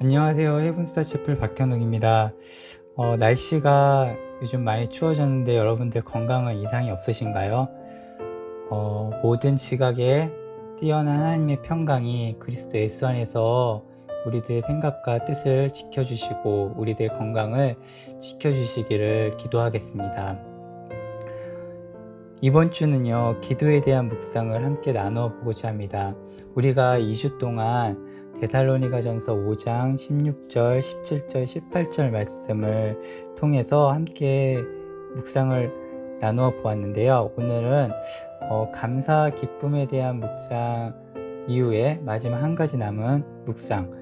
안녕하세요. 헤븐스타 채플 박현욱입니다. 날씨가 요즘 많이 추워졌는데 여러분들 건강은 이상이 없으신가요? 모든 지각에 뛰어난 하나님의 평강이 그리스도 예수 안에서 우리들의 생각과 뜻을 지켜주시고 우리들의 건강을 지켜주시기를 기도하겠습니다. 이번 주는요, 기도에 대한 묵상을 함께 나누어 보고자 합니다. 우리가 2주 동안 데살로니가전서 5장 16절, 17절, 18절 말씀을 통해서 함께 묵상을 나누어 보았는데요. 오늘은 감사 기쁨에 대한 묵상 이후에 마지막 한 가지 남은 묵상,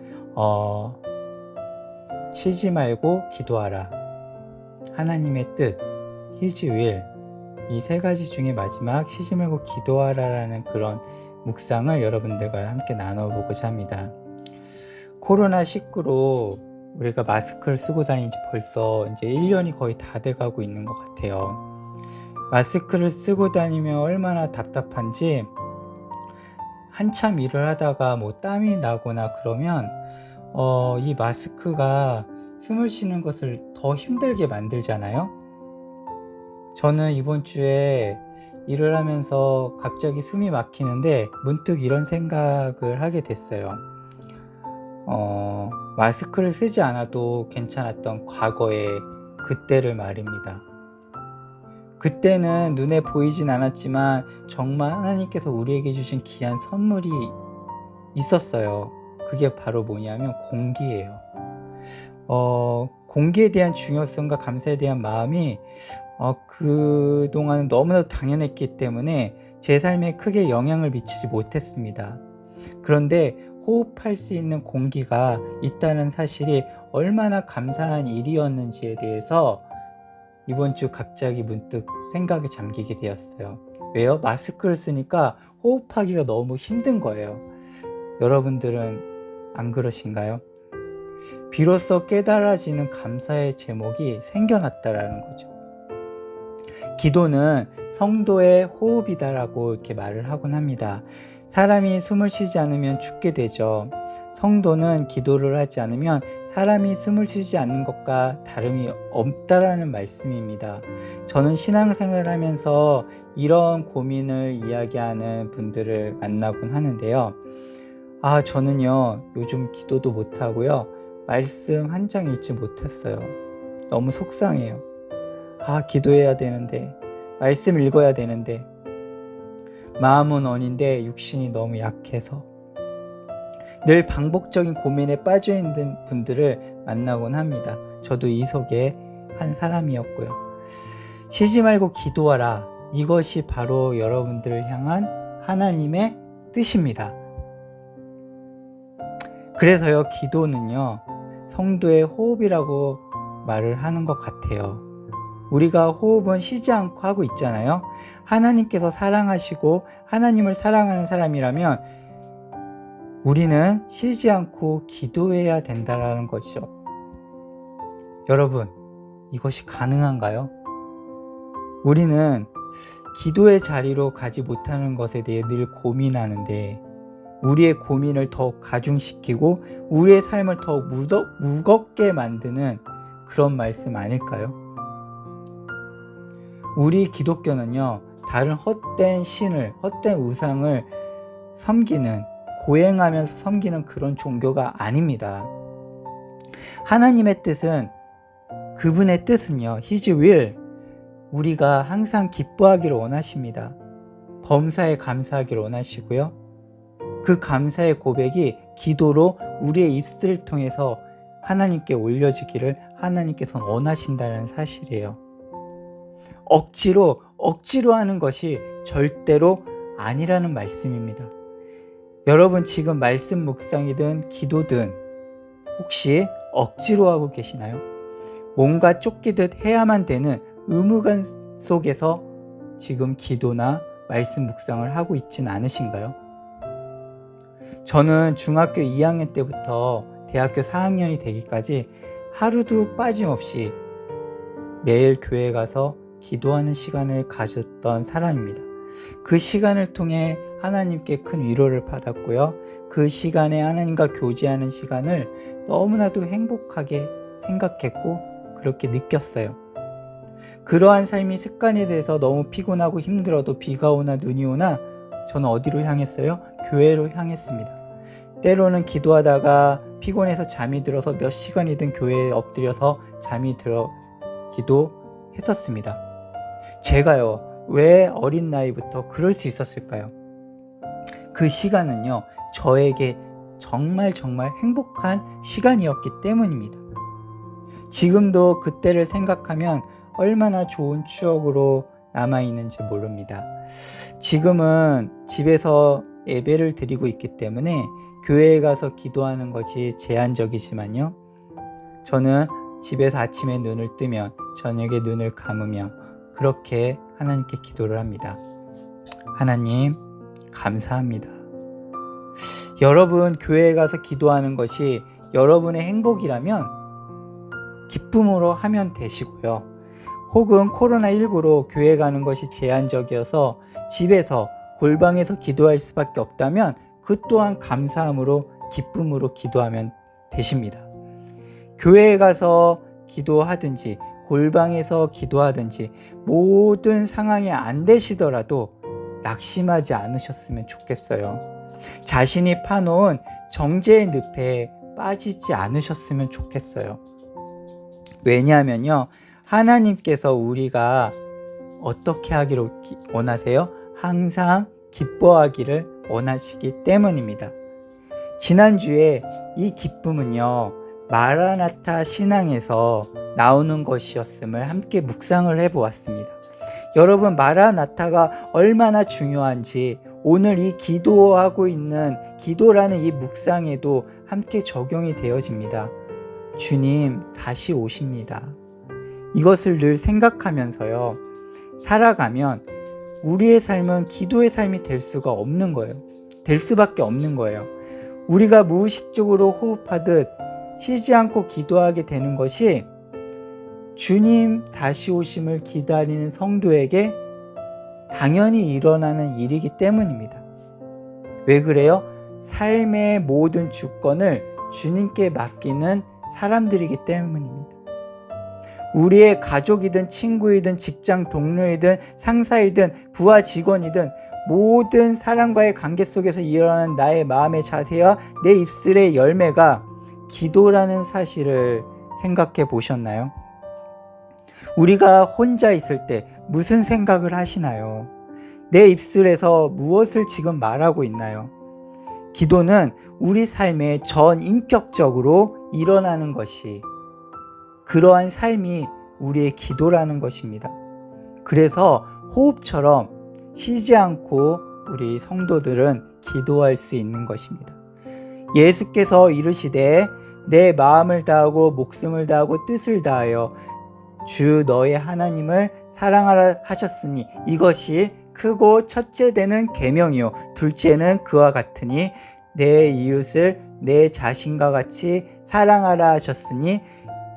쉬지 말고 기도하라, 하나님의 뜻, His will, 이 세 가지 중에 마지막 쉬지 말고 기도하라라는 그런 묵상을 여러분들과 함께 나눠보고자 합니다. 코로나19로 우리가 마스크를 쓰고 다니는 지 벌써 이제 1년이 거의 다 돼가고 있는 것 같아요. 마스크를 쓰고 다니면 얼마나 답답한지, 한참 일을 하다가 뭐 땀이 나거나 그러면 이 마스크가 숨을 쉬는 것을 더 힘들게 만들잖아요. 저는 이번 주에 일을 하면서 갑자기 숨이 막히는데 문득 이런 생각을 하게 됐어요. 마스크를 쓰지 않아도 괜찮았던 과거의 그때를 말입니다. 그때는 눈에 보이진 않았지만 정말 하나님께서 우리에게 주신 귀한 선물이 있었어요. 그게 바로 뭐냐면 공기예요. 공기에 대한 중요성과 감사에 대한 마음이 그동안 너무나도 당연했기 때문에 제 삶에 크게 영향을 미치지 못했습니다. 그런데 호흡할 수 있는 공기가 있다는 사실이 얼마나 감사한 일이었는지에 대해서 이번 주 갑자기 문득 생각에 잠기게 되었어요. 왜요? 마스크를 쓰니까 호흡하기가 너무 힘든 거예요. 여러분들은 안 그러신가요? 비로소 깨달아지는 감사의 제목이 생겨났다라는 거죠. 기도는 성도의 호흡이다라고 이렇게 말을 하곤 합니다. 사람이 숨을 쉬지 않으면 죽게 되죠. 성도는 기도를 하지 않으면 사람이 숨을 쉬지 않는 것과 다름이 없다라는 말씀입니다. 저는 신앙생활을 하면서 이런 고민을 이야기하는 분들을 만나곤 하는데요. 저는요, 요즘 기도도 못하고요, 말씀 한 장 읽지 못했어요. 너무 속상해요. 기도해야 되는데, 말씀 읽어야 되는데, 마음은 원인데 육신이 너무 약해서. 늘 반복적인 고민에 빠져 있는 분들을 만나곤 합니다. 저도 이 속에 한 사람이었고요. 쉬지 말고 기도하라. 이것이 바로 여러분들을 향한 하나님의 뜻입니다. 그래서요, 기도는요, 성도의 호흡이라고 말을 하는 것 같아요. 우리가 호흡은 쉬지 않고 하고 있잖아요. 하나님께서 사랑하시고 하나님을 사랑하는 사람이라면 우리는 쉬지 않고 기도해야 된다는 거죠. 여러분, 이것이 가능한가요? 우리는 기도의 자리로 가지 못하는 것에 대해 늘 고민하는데, 우리의 고민을 더욱 가중시키고 우리의 삶을 더욱 무겁게 만드는 그런 말씀 아닐까요? 우리 기독교는요, 다른 헛된 신을, 헛된 우상을 섬기는, 고행하면서 섬기는 그런 종교가 아닙니다. 하나님의 뜻은, 그분의 뜻은요, His will, 우리가 항상 기뻐하기를 원하십니다. 범사에 감사하기를 원하시고요, 그 감사의 고백이 기도로 우리의 입술을 통해서 하나님께 올려지기를 하나님께서는 원하신다는 사실이에요. 억지로 하는 것이 절대로 아니라는 말씀입니다. 여러분, 지금 말씀 묵상이든 기도든 혹시 억지로 하고 계시나요? 뭔가 쫓기듯 해야만 되는 의무감 속에서 지금 기도나 말씀 묵상을 하고 있진 않으신가요? 저는 중학교 2학년 때부터 대학교 4학년이 되기까지 하루도 빠짐없이 매일 교회에 가서 기도하는 시간을 가졌던 사람입니다. 그 시간을 통해 하나님께 큰 위로를 받았고요. 그 시간에 하나님과 교제하는 시간을 너무나도 행복하게 생각했고 그렇게 느꼈어요. 그러한 삶이 습관이 돼서 너무 피곤하고 힘들어도 비가 오나 눈이 오나 저는 어디로 향했어요? 교회로 향했습니다. 때로는 기도하다가 피곤해서 잠이 들어서 몇 시간이든 교회에 엎드려서 잠이 들어 기도했었습니다. 제가요, 왜 어린 나이부터 그럴 수 있었을까요? 그 시간은요, 저에게 정말 행복한 시간이었기 때문입니다. 지금도 그때를 생각하면 얼마나 좋은 추억으로 남아있는지 모릅니다. 지금은 집에서 예배를 드리고 있기 때문에 교회에 가서 기도하는 것이 제한적이지만요. 저는 집에서 아침에 눈을 뜨면 저녁에 눈을 감으며 그렇게 하나님께 기도를 합니다. 하나님, 감사합니다. 여러분 교회에 가서 기도하는 것이 여러분의 행복이라면 기쁨으로 하면 되시고요. 혹은 코로나19로 교회 가는 것이 제한적이어서 집에서 골방에서 기도할 수밖에 없다면 그 또한 감사함으로 기쁨으로 기도하면 되십니다. 교회에 가서 기도하든지 골방에서 기도하든지 모든 상황이 안 되시더라도 낙심하지 않으셨으면 좋겠어요. 자신이 파놓은 정죄의 늪에 빠지지 않으셨으면 좋겠어요. 왜냐하면요, 하나님께서 우리가 어떻게 하기를 원하세요? 항상 기뻐하기를 원하시기 때문입니다. 지난주에 이 기쁨은요, 마라나타 신앙에서 나오는 것이었음을 함께 묵상을 해보았습니다. 여러분, 마라나타가 얼마나 중요한지 오늘 이 기도하고 있는 기도라는 이 묵상에도 함께 적용이 되어집니다. 주님 다시 오십니다. 이것을 늘 생각하면서요, 살아가면 우리의 삶은 기도의 삶이 될 수가 없는 거예요. 될 수밖에 없는 거예요. 우리가 무의식적으로 호흡하듯 쉬지 않고 기도하게 되는 것이 주님 다시 오심을 기다리는 성도에게 당연히 일어나는 일이기 때문입니다. 왜 그래요? 삶의 모든 주권을 주님께 맡기는 사람들이기 때문입니다. 우리의 가족이든 친구이든 직장 동료이든 상사이든 부하 직원이든 모든 사람과의 관계 속에서 일어나는 나의 마음의 자세와 내 입술의 열매가 기도라는 사실을 생각해 보셨나요? 우리가 혼자 있을 때 무슨 생각을 하시나요? 내 입술에서 무엇을 지금 말하고 있나요? 기도는 우리 삶에 전인격적으로 일어나는 것이, 그러한 삶이 우리의 기도라는 것입니다. 그래서 호흡처럼 쉬지 않고 우리 성도들은 기도할 수 있는 것입니다. 예수께서 이르시되 내 마음을 다하고 목숨을 다하고 뜻을 다하여 주 너의 하나님을 사랑하라 하셨으니 이것이 크고 첫째 되는 계명이요 둘째는 그와 같으니 내 이웃을 내 자신과 같이 사랑하라 하셨으니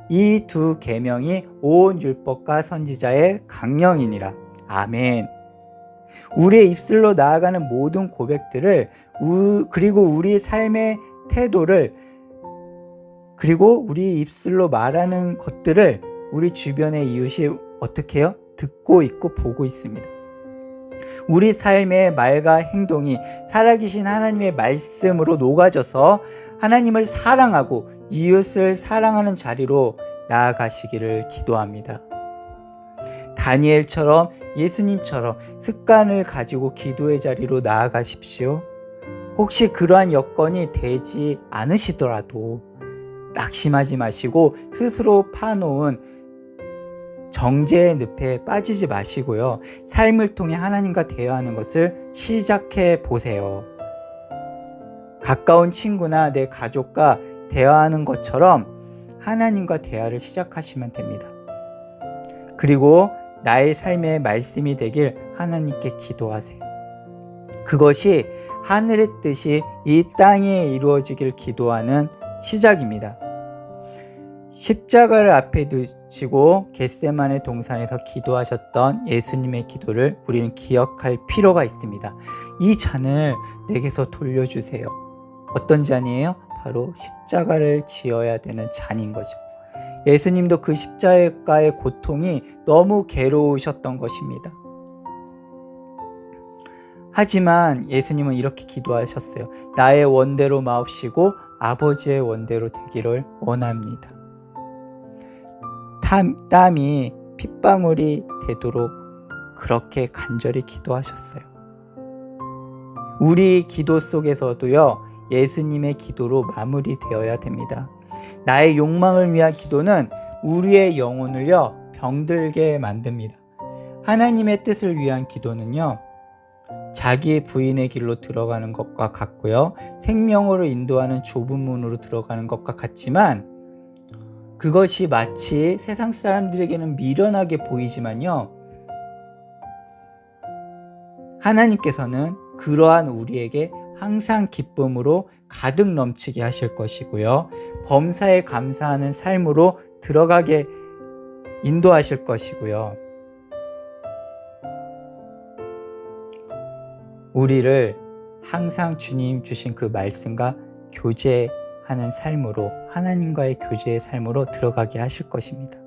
이 두 계명이 온 율법과 선지자의 강령이니라. 아멘. 우리의 입술로 나아가는 모든 고백들을 그리고 우리 삶의 태도를 그리고 우리 입술로 말하는 것들을 우리 주변의 이웃이 어떻게 해요? 듣고 있고 보고 있습니다. 우리 삶의 말과 행동이 살아계신 하나님의 말씀으로 녹아져서 하나님을 사랑하고 이웃을 사랑하는 자리로 나아가시기를 기도합니다. 다니엘처럼 예수님처럼 습관을 가지고 기도의 자리로 나아가십시오. 혹시 그러한 여건이 되지 않으시더라도 낙심하지 마시고 스스로 파놓은 정죄의 늪에 빠지지 마시고요. 삶을 통해 하나님과 대화하는 것을 시작해 보세요. 가까운 친구나 내 가족과 대화하는 것처럼 하나님과 대화를 시작하시면 됩니다. 그리고 나의 삶의 말씀이 되길 하나님께 기도하세요. 그것이 하늘의 뜻이 이 땅에 이루어지길 기도하는 시작입니다. 십자가를 앞에 두시고 겟세마네 동산에서 기도하셨던 예수님의 기도를 우리는 기억할 필요가 있습니다. 이 잔을 내게서 돌려주세요. 어떤 잔이에요? 바로 십자가를 지어야 되는 잔인 거죠. 예수님도 그 십자가의 고통이 너무 괴로우셨던 것입니다. 하지만 예수님은 이렇게 기도하셨어요. 나의 원대로 마옵시고 아버지의 원대로 되기를 원합니다. 땀이 핏방울이 되도록 그렇게 간절히 기도하셨어요. 우리 기도 속에서도요, 예수님의 기도로 마무리되어야 됩니다. 나의 욕망을 위한 기도는 우리의 영혼을요, 병들게 만듭니다. 하나님의 뜻을 위한 기도는요, 자기 부인의 길로 들어가는 것과 같고요, 생명으로 인도하는 좁은 문으로 들어가는 것과 같지만 그것이 마치 세상 사람들에게는 미련하게 보이지만요, 하나님께서는 그러한 우리에게 항상 기쁨으로 가득 넘치게 하실 것이고요, 범사에 감사하는 삶으로 들어가게 인도하실 것이고요, 우리를 항상 주님 주신 그 말씀과 교제하는 삶으로, 하나님과의 교제의 삶으로 들어가게 하실 것입니다.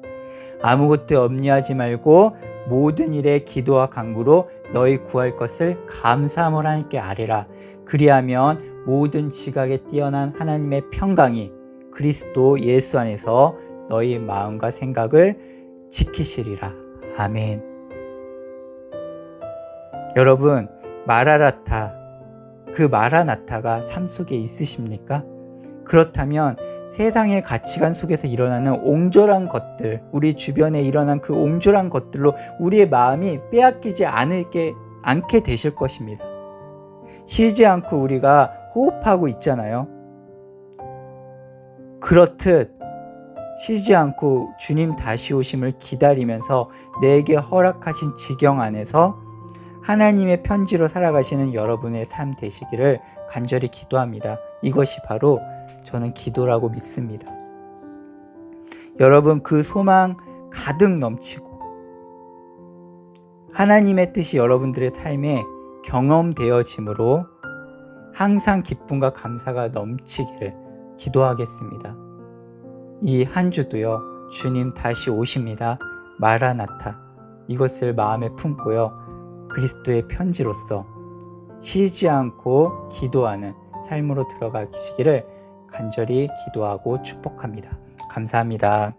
아무것도 염려하지 말고 모든 일에 기도와 간구로 너희 구할 것을 감사함으로 하나님께 아뢰라. 그리하면 모든 지각에 뛰어난 하나님의 평강이 그리스도 예수 안에서 너희 마음과 생각을 지키시리라. 아멘. 여러분, 마라나타, 그 마라나타가 삶 속에 있으십니까? 그렇다면 세상의 가치관 속에서 일어나는 옹졸한 것들, 우리 주변에 일어난 그 옹졸한 것들로 우리의 마음이 빼앗기지 않게 되실 것입니다. 쉬지 않고 우리가 호흡하고 있잖아요. 그렇듯 쉬지 않고 주님 다시 오심을 기다리면서 내게 허락하신 지경 안에서 하나님의 편지로 살아가시는 여러분의 삶 되시기를 간절히 기도합니다. 이것이 바로 저는 기도라고 믿습니다. 여러분, 그 소망 가득 넘치고 하나님의 뜻이 여러분들의 삶에 경험되어짐으로 항상 기쁨과 감사가 넘치기를 기도하겠습니다. 이 한 주도요, 주님 다시 오십니다. 마라나타, 이것을 마음에 품고요, 그리스도의 편지로서 쉬지 않고 기도하는 삶으로 들어가시기를 간절히 기도하고 축복합니다. 감사합니다.